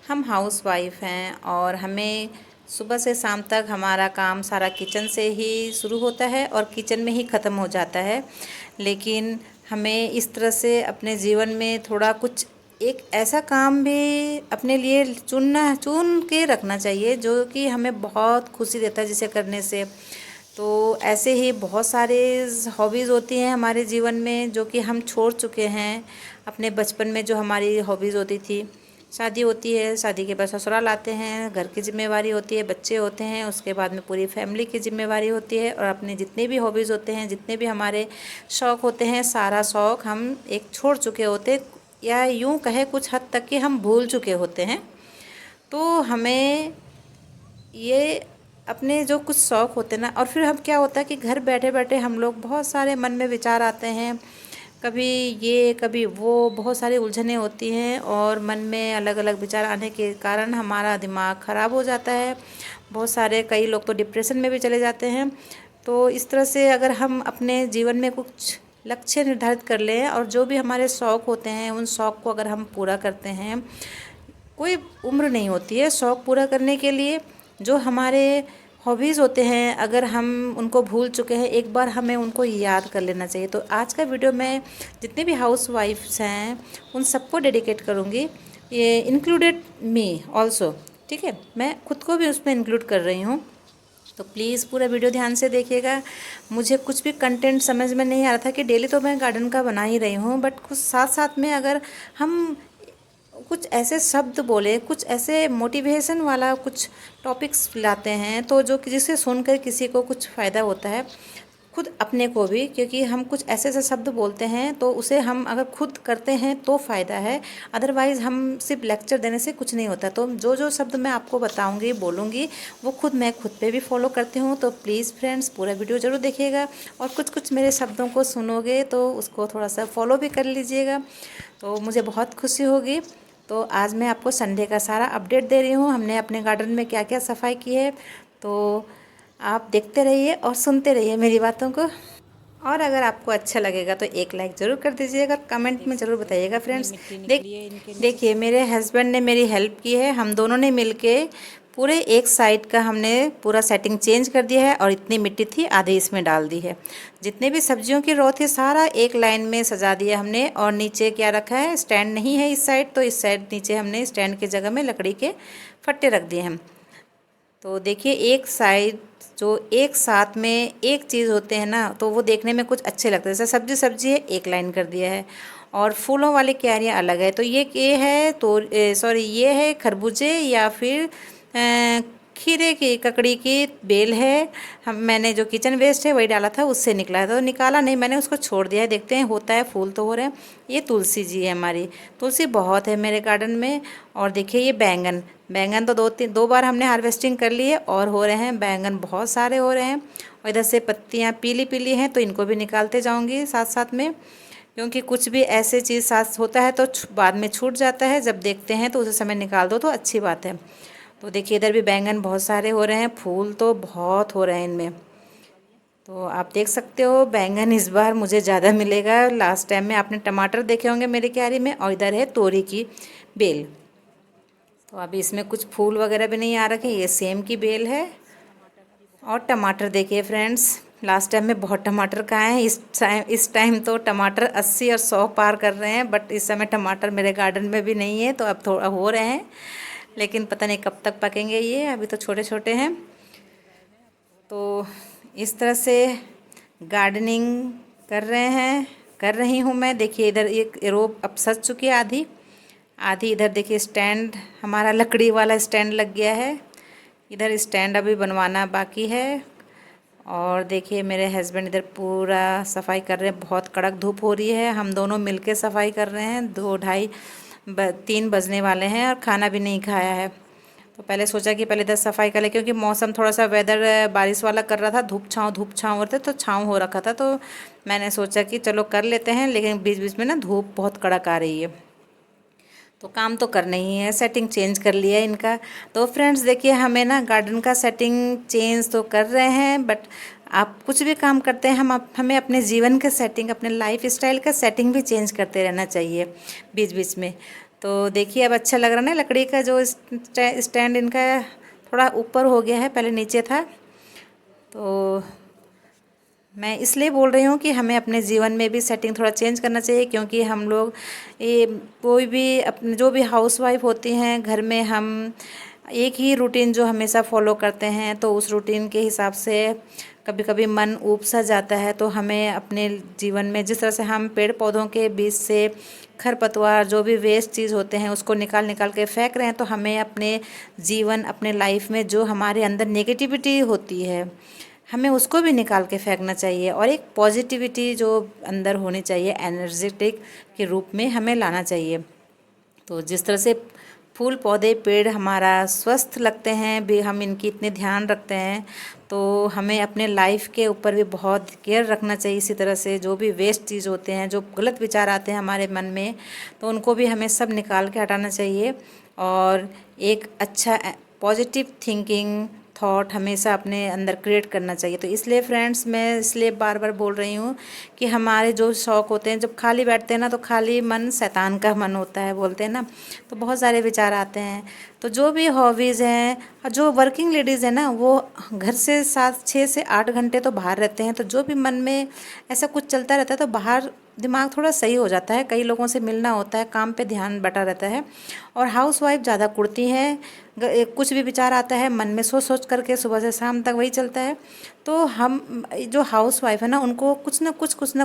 हम हाउसवाइफ हैं और हमें सुबह से शाम तक हमारा काम सारा किचन से ही शुरू होता है और किचन में ही ख़त्म हो जाता है। लेकिन हमें इस तरह से अपने जीवन में थोड़ा कुछ एक ऐसा काम भी अपने लिए चुन के रखना चाहिए जो कि हमें बहुत खुशी देता है जिसे करने से। तो ऐसे ही बहुत सारे हॉबीज़ होती हैं हमारे जीवन में जो कि हम छोड़ चुके हैं। अपने बचपन में जो हमारी हॉबीज़ होती थी, शादी होती है, शादी के बाद ससुराल आते हैं, घर की जिम्मेवारी होती है, बच्चे होते हैं, उसके बाद में पूरी फैमिली की जिम्मेवारी होती है और अपने जितने भी हॉबीज़ होते हैं, जितने भी हमारे शौक़ होते हैं, सारा शौक़ हम एक छोड़ चुके होते, या यूँ कहे कुछ हद तक कि हम भूल चुके होते हैं। तो हमें ये अपने जो कुछ शौक़ होते हैं ना, और फिर हम क्या होता है कि घर बैठे बैठे हम लोग बहुत सारे मन में विचार आते हैं, कभी ये कभी वो, बहुत सारी उलझनें होती हैं और मन में अलग अलग विचार आने के कारण हमारा दिमाग ख़राब हो जाता है। बहुत सारे कई लोग तो डिप्रेशन में भी चले जाते हैं। तो इस तरह से अगर हम अपने जीवन में कुछ लक्ष्य निर्धारित कर लें और जो भी हमारे शौक़ होते हैं उन शौक़ को अगर हम पूरा करते हैं, कोई उम्र नहीं होती है शौक़ पूरा करने के लिए। जो हमारे हॉबीज़ होते हैं अगर हम उनको भूल चुके हैं, एक बार हमें उनको याद कर लेना चाहिए। तो आज का वीडियो मैं जितने भी हाउस वाइफ्स हैं उन सबको डेडिकेट करूँगी, ये इंक्लूडेड मी ऑल्सो, ठीक है, मैं खुद को भी उसमें इंक्लूड कर रही हूँ। तो प्लीज़ पूरा वीडियो ध्यान से देखिएगा। मुझे कुछ भी कंटेंट समझ में नहीं आ रहा था कि डेली तो मैं गार्डन का बना ही रही हूँ, बट कुछ साथ साथ में अगर हम कुछ ऐसे शब्द बोले, कुछ ऐसे मोटिवेशन वाला कुछ टॉपिक्स लाते हैं तो जो कि जिसे सुनकर किसी को कुछ फ़ायदा होता है, खुद अपने को भी, क्योंकि हम कुछ ऐसे ऐसे शब्द बोलते हैं तो उसे हम अगर खुद करते हैं तो फ़ायदा है, अदरवाइज़ हम सिर्फ लेक्चर देने से कुछ नहीं होता। तो जो जो शब्द मैं आपको बताऊंगी बोलूँगी वो मैं खुद पे भी फॉलो करती हूँ। तो प्लीज़ फ्रेंड्स पूरा वीडियो ज़रूर देखिएगा और कुछ कुछ मेरे शब्दों को सुनोगे तो उसको थोड़ा सा फॉलो भी कर लीजिएगा, तो मुझे बहुत खुशी होगी। तो आज मैं आपको संडे का सारा अपडेट दे रही हूँ, हमने अपने गार्डन में क्या क्या सफाई की है। तो आप देखते रहिए और सुनते रहिए मेरी बातों को, और अगर आपको अच्छा लगेगा तो एक लाइक ज़रूर कर दीजिएगा, कमेंट में ज़रूर बताइएगा फ्रेंड्स। देखिए मेरे हस्बैंड ने मेरी हेल्प की है, हम दोनों ने मिलके पूरे एक साइड का हमने पूरा सेटिंग चेंज कर दिया है और इतनी मिट्टी थी आधी इसमें डाल दी है। जितने भी सब्जियों की रो थी सारा एक लाइन में सजा दिया हमने, और नीचे क्या रखा है, स्टैंड नहीं है इस साइड, तो इस साइड नीचे हमने स्टैंड की जगह में लकड़ी के फट्टे रख दिए हम। तो देखिए एक साइड जो एक साथ में एक चीज़ होते हैं ना तो वो देखने में कुछ अच्छे लगते हैं। जैसे सब्जी सब्जी है एक लाइन कर दिया है, और फूलों वाली क्यारियाँ अलग है। तो ये है तो सॉरी ये है खरबूजे या फिर खीरे की ककड़ी की बेल है। मैंने जो किचन वेस्ट है वही डाला था, उससे निकला है, तो निकाला नहीं मैंने, उसको छोड़ दिया है। देखते हैं होता है, फूल तो हो रहे हैं। ये तुलसी जी है, हमारी तुलसी बहुत है मेरे गार्डन में। और देखिए ये बैंगन तो दो बार हमने हार्वेस्टिंग कर ली है और हो रहे हैं बैंगन, बहुत सारे हो रहे हैं। और इधर से पत्तियाँ पीली पीली हैं तो इनको भी निकालते जाऊँगी साथ साथ में, क्योंकि कुछ भी ऐसे चीज़ साथ होता है तो बाद में छूट जाता है, जब देखते हैं तो उसी समय निकाल दो तो अच्छी बात है। तो देखिए इधर भी बैंगन बहुत सारे हो रहे हैं, फूल तो बहुत हो रहे हैं इनमें। तो आप देख सकते हो बैंगन इस बार मुझे ज़्यादा मिलेगा। लास्ट टाइम में आपने टमाटर देखे होंगे मेरी क्यारी में, और इधर है तोरी की बेल। तो अभी इसमें कुछ फूल वगैरह भी नहीं आ रखे, ये सेम की बेल है। और टमाटर देखिए फ्रेंड्स, लास्ट टाइम में बहुत टमाटर खाए हैं, इस टाइम तो टमाटर 80 और 100 पार कर रहे हैं। बट इस समय टमाटर मेरे गार्डन में भी नहीं है, तो अब थोड़ा हो रहे हैं, लेकिन पता नहीं कब तक पकेंगे, ये अभी तो छोटे छोटे हैं। तो इस तरह से गार्डनिंग कर रही हूँ मैं। देखिए इधर एक रो अब सज चुकी है आधी आधी। इधर देखिए स्टैंड हमारा लकड़ी वाला स्टैंड लग गया है, इधर स्टैंड अभी बनवाना बाकी है। और देखिए मेरे हस्बैंड इधर पूरा सफाई कर रहे हैं, बहुत कड़क धूप हो रही है, हम दोनों मिलके सफाई कर रहे हैं। 2-2:30-3 बजने वाले हैं और खाना भी नहीं खाया है। तो पहले सोचा कि पहले इधर सफाई कर ले, क्योंकि मौसम थोड़ा सा वेदर बारिश वाला कर रहा था, धूप छाँव होते तो छाँव हो रखा था, तो मैंने सोचा कि चलो कर लेते हैं। लेकिन बीच बीच में ना धूप बहुत कड़क आ रही है, तो काम तो करना ही है, सेटिंग चेंज कर लिया है इनका। तो फ्रेंड्स देखिए हमें ना गार्डन का सेटिंग चेंज तो कर रहे हैं, बट आप कुछ भी काम करते हैं हमें अपने जीवन के सेटिंग, अपने लाइफ स्टाइल का सेटिंग भी चेंज करते रहना चाहिए बीच बीच में। तो देखिए अब अच्छा लग रहा है ना, लकड़ी का जो स्टैंड इनका थोड़ा ऊपर हो गया है, पहले नीचे था। तो मैं इसलिए बोल रही हूँ कि हमें अपने जीवन में भी सेटिंग थोड़ा चेंज करना चाहिए, क्योंकि हम लोग ये कोई भी अपने जो भी हाउसवाइफ होती हैं घर में, हम एक ही रूटीन जो हमेशा फॉलो करते हैं, तो उस रूटीन के हिसाब से कभी कभी मन ऊब सा जाता है। तो हमें अपने जीवन में जिस तरह से हम पेड़ पौधों के बीच से खरपतवार जो भी वेस्ट चीज़ होते हैं उसको निकाल निकाल के फेंक रहे हैं, तो हमें अपने जीवन अपने लाइफ में जो हमारे अंदर नेगेटिविटी होती है हमें उसको भी निकाल के फेंकना चाहिए, और एक पॉजिटिविटी जो अंदर होनी चाहिए एनर्जेटिक के रूप में हमें लाना चाहिए। तो जिस तरह से फूल पौधे पेड़ हमारा स्वस्थ लगते हैं भी, हम इनकी इतने ध्यान रखते हैं, तो हमें अपने लाइफ के ऊपर भी बहुत केयर रखना चाहिए। इसी तरह से जो भी वेस्ट चीज़ होते हैं, जो गलत विचार आते हैं हमारे मन में, तो उनको भी हमें सब निकाल के हटाना चाहिए, और एक अच्छा पॉजिटिव थिंकिंग थॉट हमेशा अपने अंदर क्रिएट करना चाहिए। तो इसलिए फ्रेंड्स मैं इसलिए बार बार बोल रही हूँ कि हमारे जो शौक़ होते हैं, जब खाली बैठते हैं ना, तो खाली मन शैतान का मन होता है बोलते हैं ना, तो बहुत सारे विचार आते हैं। तो जो भी हॉबीज़ हैं, और जो वर्किंग लेडीज़ हैं ना, वो घर से 6 से 8 घंटे तो बाहर रहते हैं, तो जो भी मन में ऐसा कुछ चलता रहता है तो बाहर दिमाग थोड़ा सही हो जाता है। कई लोगों से मिलना होता है, काम पे ध्यान बटा रहता है, और हाउसवाइफ ज़्यादा कुड़ती हैं। कुछ भी विचार आता है मन में सोच सोच करके सुबह से शाम तक वही चलता है। तो हम जो हाउसवाइफ है ना, उनको कुछ ना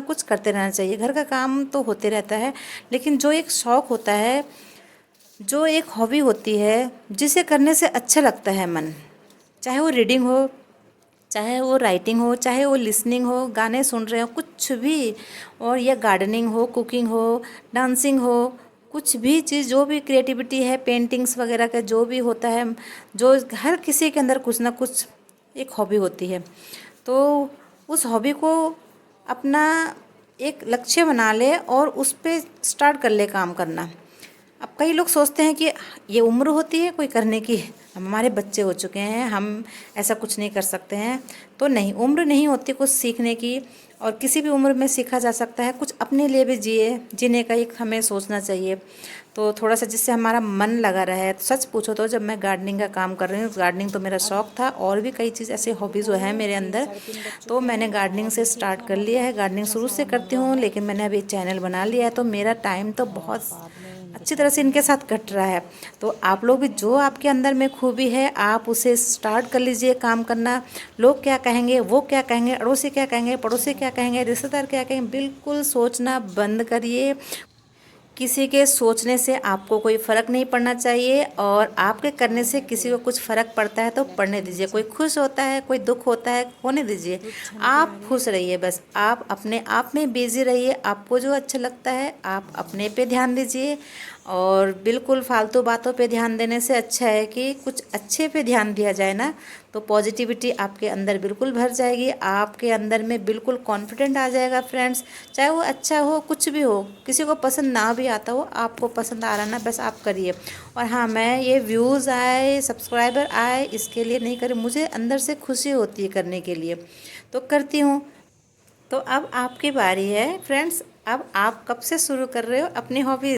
कुछ करते रहना चाहिए। घर का काम तो होते रहता है, लेकिन जो एक शौक़ होता है, जो एक हॉबी होती है, जिसे करने से अच्छा लगता है मन, चाहे वो रीडिंग हो, चाहे वो राइटिंग हो, चाहे वो लिसनिंग हो, गाने सुन रहे हो, कुछ भी, और या गार्डनिंग हो, कुकिंग हो, डांसिंग हो, कुछ भी चीज़ जो भी क्रिएटिविटी है, पेंटिंग्स वगैरह का जो भी होता है, जो हर किसी के अंदर कुछ ना कुछ एक हॉबी होती है। तो उस हॉबी को अपना एक लक्ष्य बना ले और उस पे स्टार्ट कर ले काम करना। अब कई लोग सोचते हैं कि ये उम्र होती है कोई करने की, हमारे बच्चे हो चुके हैं, हम ऐसा कुछ नहीं कर सकते हैं। तो नहीं, उम्र नहीं होती कुछ सीखने की, और किसी भी उम्र में सीखा जा सकता है। कुछ अपने लिए भी जीने का एक हमें सोचना चाहिए, तो थोड़ा सा जिससे हमारा मन लगा रहे। तो सच पूछो तो जब मैं गार्डनिंग का काम कर रही हूँ, गार्डनिंग तो मेरा शौक़ था, और भी कई चीज़ ऐसे हॉबीज़ जो है मेरे अंदर, तो मैंने गार्डनिंग से स्टार्ट कर लिया है। गार्डनिंग शुरू से करती हूँ, लेकिन मैंने अभी चैनल बना लिया है, तो मेरा टाइम तो बहुत अच्छी तरह से इनके साथ कट रहा है। तो आप लोग भी जो आपके अंदर में खूबी है, आप उसे स्टार्ट कर लीजिए काम करना। लोग क्या कहेंगे, वो क्या कहेंगे, अड़ोसी क्या कहेंगे, पड़ोसी क्या कहेंगे, रिश्तेदार क्या कहेंगे, बिल्कुल सोचना बंद करिए। किसी के सोचने से आपको कोई फ़र्क नहीं पड़ना चाहिए, और आपके करने से किसी को कुछ फ़र्क पड़ता है तो पड़ने दीजिए। कोई खुश होता है, कोई दुख होता है, होने दीजिए। आप खुश रहिए, बस आप अपने आप में बिज़ी रहिए। आपको जो अच्छा लगता है आप अपने पे ध्यान दीजिए, और बिल्कुल फालतू बातों पे ध्यान देने से अच्छा है कि कुछ अच्छे पे ध्यान दिया जाए ना, तो पॉजिटिविटी आपके अंदर बिल्कुल भर जाएगी। आपके अंदर में बिल्कुल कॉन्फिडेंट आ जाएगा फ्रेंड्स। चाहे वो अच्छा हो, कुछ भी हो, किसी को पसंद ना भी आता हो, आपको पसंद आ रहा ना, बस आप करिए। और हाँ, मैं ये व्यूज़ आए, सब्सक्राइबर आए, इसके लिए नहीं करी, मुझे अंदर से खुशी होती है करने के लिए, तो करती हूँ। तो अब आपकी बारी है फ्रेंड्स, अब आप कब से शुरू कर रहे हो अपनी हॉबी।